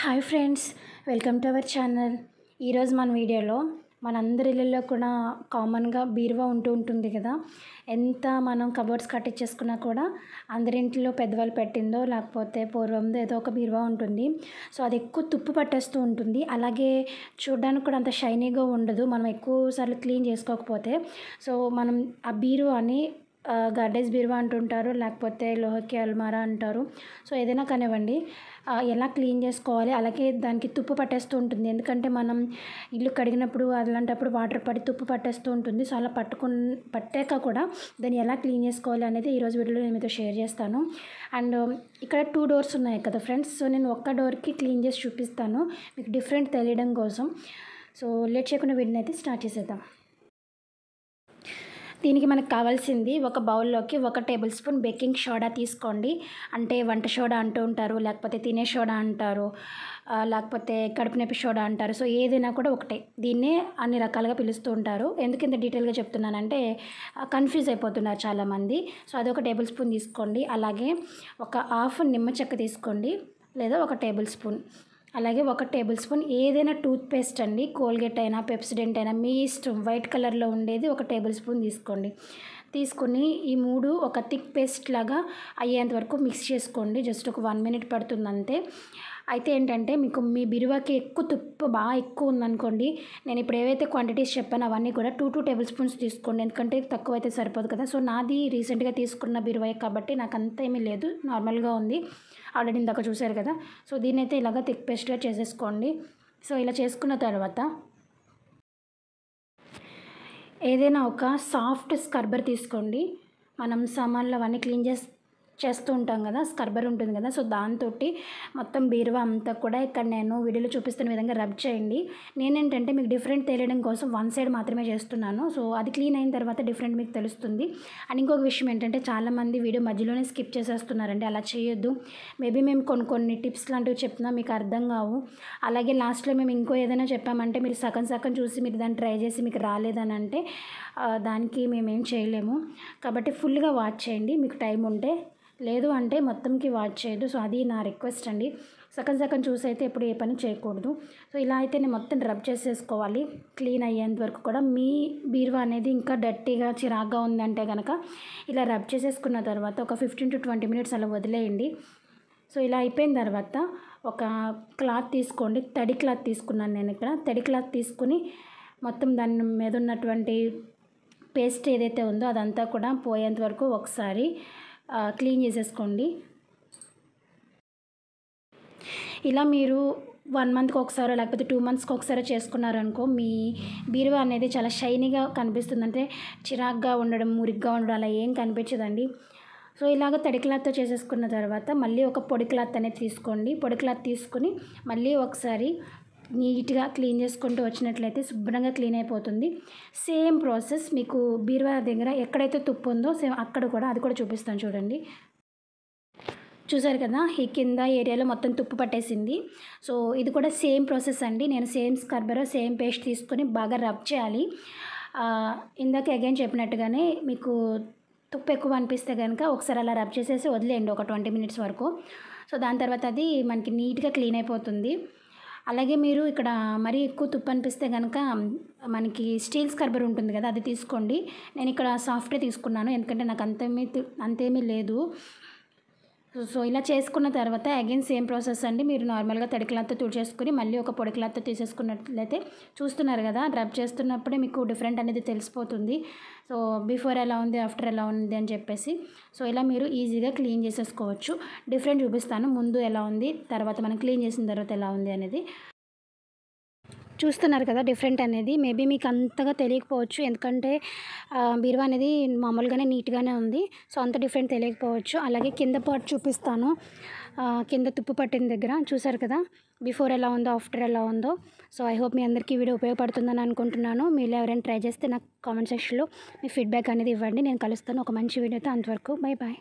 Hi friends, welcome to our channel. ఈరోజు మన వీడియోలో మనందరి ఇళ్ళల్లో కూడా కామన్గా బీరువా ఉంటుంది కదా. ఎంత మనం కబోర్డ్స్ కట్టించేసుకున్నా కూడా అందరింట్లో పెద్దవాళ్ళు పెట్టిందో లేకపోతే పూర్వందో ఏదో ఒక బీరువా ఉంటుంది. సో అది ఎక్కువ తుప్పు పట్టేస్తూ ఉంటుంది. అలాగే చూడడానికి కూడా అంత షైనీగా ఉండదు మనం ఎక్కువసార్లు క్లీన్ చేసుకోకపోతే. సో మనం ఆ బీరువాని గార్డేజ్ బీరువా అంటుంటారు, లేకపోతే లోహకి అల్మారా అంటారు. సో ఏదైనా కానివ్వండి, ఎలా క్లీన్ చేసుకోవాలి, అలాగే దానికి తుప్పు పట్టేస్తూ ఉంటుంది. ఎందుకంటే మనం ఇల్లు కడిగినప్పుడు అలాంటప్పుడు వాటర్ పడి తుప్పు పట్టేస్తూ ఉంటుంది. సో అలా పట్టాక కూడా దాన్ని ఎలా క్లీన్ చేసుకోవాలి అనేది ఈరోజు వీడియోలో నేను మీతో షేర్ చేస్తాను. అండ్ ఇక్కడ 2 డోర్స్ ఉన్నాయి కదా ఫ్రెండ్స్. సో నేను ఒక్క డోర్కి క్లీన్ చేసి చూపిస్తాను మీకు డిఫరెంట్ తెలియడం కోసం. సో లేట్ చేయకుండా వీడియోని అయితే స్టార్ట్ చేసేద్దాం. దీనికి మనకు కావాల్సింది ఒక బౌల్లోకి 1 టేబుల్ స్పూన్ బేకింగ్ సోడా తీసుకోండి. అంటే వంట సోడా అంటూ ఉంటారు, లేకపోతే తినే సోడా అంటారు, లేకపోతే కడుపు నొప్పి సోడా అంటారు. సో ఏదైనా కూడా ఒకటే, దీన్నే అన్ని రకాలుగా పిలుస్తూ ఉంటారు. ఎందుకు ఇంత డీటెయిల్గా చెప్తున్నానంటే కన్ఫ్యూజ్ అయిపోతున్నారు చాలామంది. సో అదొక టేబుల్ స్పూన్ తీసుకోండి. అలాగే ఒక హాఫ్ నిమ్మ చెక్క తీసుకోండి, లేదా 1 టేబుల్ స్పూన్. అలాగే 1 టేబుల్ స్పూన్ ఏదైనా టూత్పేస్ట్ అండి, కోల్గేట్ అయినా పెప్సిడెంట్ అయినా మీ ఇష్టం, వైట్ కలర్లో ఉండేది 1 టేబుల్ స్పూన్ తీసుకోండి. తీసుకొని ఈ 3 ఒక థిక్ పేస్ట్ లాగా అయ్యేంత వరకు మిక్స్ చేసుకోండి. జస్ట్ ఒక 1 మినిట్ పడుతుంది అంతే. అయితే ఏంటంటే మీకు మీ బీరువాకి తుప్పు బాగా ఎక్కువ ఉందనుకోండి, నేను ఇప్పుడు ఏవైతే క్వాంటిటీస్ చెప్పానో అవన్నీ కూడా 2 టేబుల్ స్పూన్స్ తీసుకోండి. ఎందుకంటే తక్కువ అయితే సరిపోదు కదా. సో నాది రీసెంట్గా తీసుకున్న బీరువాయే కాబట్టి నాకు అంత ఏమీ లేదు, నార్మల్గా ఉంది. ఆల్రెడీ ఇందాక చూసారు కదా. సో దీన్నైతే ఇలాగ థిక్ పేస్ట్గా చేసేసుకోండి. సో ఇలా చేసుకున్న తర్వాత ఏదైనా ఒక సాఫ్ట్ స్క్రబ్బర్ తీసుకోండి. మనం సామాన్లు అవన్నీ క్లీన్ చేస్తూ ఉంటాం కదా, స్క్రబ్బర్ ఉంటుంది కదా. సో దాంతో మొత్తం బీరువా అంతా కూడా ఇక్కడ నేను వీడియోలో చూపిస్తున్న విధంగా రబ్ చేయండి. నేనేంటంటే మీకు డిఫరెంట్ తెలియడం కోసం 1 సైడ్ మాత్రమే చేస్తున్నాను. సో అది క్లీన్ అయిన తర్వాత డిఫరెంట్ మీకు తెలుస్తుంది. అండ్ ఇంకొక విషయం ఏంటంటే చాలామంది వీడియో మధ్యలోనే స్కిప్ చేసేస్తున్నారండి. అలా చేయొద్దు. మేబీ మేము కొన్ని టిప్స్ లాంటివి చెప్తున్నా మీకు అర్థం కావు. అలాగే లాస్ట్లో మేము ఇంకో ఏదైనా చెప్పామంటే మీరు సగం చూసి మీరు దాన్ని ట్రై చేసి మీకు రాలేదని అంటే దానికి మేమేం చేయలేము. కాబట్టి ఫుల్గా వాచ్ చేయండి మీకు టైం ఉంటే, లేదు అంటే మొత్తంకి వాచ్ చేయదు. సో అది నా రిక్వెస్ట్ అండి. సగం చూసి అయితే ఎప్పుడు ఏ పని చేయకూడదు. సో ఇలా అయితే నేను మొత్తం రబ్ చేసేసుకోవాలి క్లీన్ అయ్యేంత వరకు కూడా. మీ బీరువా అనేది ఇంకా డర్టీగా చిరాగ్గా ఉందంటే కనుక ఇలా రబ్ చేసేసుకున్న తర్వాత ఒక 15 to 20 మినిట్స్ అలా వదిలేయండి. సో ఇలా అయిపోయిన తర్వాత ఒక క్లాత్ తీసుకోండి. తడి క్లాత్ తీసుకున్నాను నేను ఇక్కడ. తడి క్లాత్ తీసుకుని మొత్తం దాని మీద ఉన్నటువంటి పేస్ట్ ఏదైతే ఉందో అదంతా కూడా పోయేంత వరకు ఒకసారి క్లీన్ చేసేసుకోండి. ఇలా మీరు 1 మంత్కి ఒకసారి లేకపోతే 2 మంత్స్కి ఒకసారి చేసుకున్నారనుకో, మీ బీరువా అనేది చాలా షైనీగా కనిపిస్తుంది. అంటే చిరాగ్గా ఉండడం, మురిగ్గా ఉండడం అలా ఏం కనిపించదండి. సో ఇలాగ తడి క్లాత్తో చేసేసుకున్న తర్వాత మళ్ళీ ఒక పొడి క్లాత్ అనేది తీసుకోండి. పొడి క్లాత్ తీసుకుని మళ్ళీ ఒకసారి నీట్గా క్లీన్ చేసుకుంటూ వచ్చినట్లయితే శుభ్రంగా క్లీన్ అయిపోతుంది. సేమ్ ప్రాసెస్ మీకు బీరువా దగ్గర ఎక్కడైతే తుప్పు ఉందో సేమ్ అక్కడ కూడా అది కూడా చూపిస్తాను చూడండి. చూసారు కదా, ఈ కింద ఏరియాలో మొత్తం తుప్పు పట్టేసింది. సో ఇది కూడా సేమ్ ప్రాసెస్ అండి. నేను సేమ్ స్క్రబ్బర్ సేమ్ పేస్ట్ తీసుకొని బాగా రబ్ చేయాలి. ఇందాక అగైన్ చెప్పినట్టుగానే మీకు తుప్పు ఎక్కువ అనిపిస్తే కనుక ఒకసారి అలా రబ్ చేసేసి వదిలేయండి ఒక 20 మినిట్స్ వరకు. సో దాని తర్వాత అది మనకి నీట్గా క్లీన్ అయిపోతుంది. అలాగే మీరు ఇక్కడ మరీ ఎక్కువ తుప్పు అనిపిస్తే కనుక మనకి స్టీల్ స్క్రబ్బర్ ఉంటుంది కదా, అది తీసుకోండి. నేను ఇక్కడ సాఫ్ట్గా తీసుకున్నాను ఎందుకంటే నాకు అంతేమీ లేదు. సో ఇలా చేసుకున్న తర్వాత అగైన్ సేమ్ ప్రాసెస్ అండి. మీరు నార్మల్గా తడి క్లాత్తో తుడిచేసుకుని మళ్ళీ ఒక పొడి క్లాత్తో తీసేసుకున్నట్లయితే చూస్తున్నారు కదా, రబ్ చేస్తున్నప్పుడే మీకు డిఫరెంట్ అనేది తెలిసిపోతుంది. సో బిఫోర్ ఎలా ఉంది, ఆఫ్టర్ ఎలా ఉంది అని చెప్పేసి. సో ఇలా మీరు ఈజీగా క్లీన్ చేసేసుకోవచ్చు. డిఫరెంట్ చూపిస్తాను, ముందు ఎలా ఉంది, తర్వాత మనం క్లీన్ చేసిన తర్వాత ఎలా ఉంది అనేది. చూస్తున్నారు కదా డిఫరెంట్ అనేది. మేబీ మీకు అంతగా తెలియకపోవచ్చు, ఎందుకంటే బీరువా అనేది మామూలుగానే నీట్గానే ఉంది. సో అంత డిఫరెంట్ తెలియకపోవచ్చు. అలాగే కింద పార్ట్ చూపిస్తాను. కింద తుప్పు పట్టిన దగ్గర చూసారు కదా, బిఫోర్ ఎలా ఉందో, ఆఫ్టర్ ఎలా ఉందో. సో ఐ హోప్ మీ అందరికీ వీడియో ఉపయోగపడుతుందని అనుకుంటున్నాను. మీరు ఎవరైనా ట్రై చేస్తే నాకు కామెంట్ సెక్షన్లో మీ ఫీడ్బ్యాక్ అనేది ఇవ్వండి. నేను కలుస్తాను ఒక మంచి వీడియోతో. అంతవరకు బై బాయ్.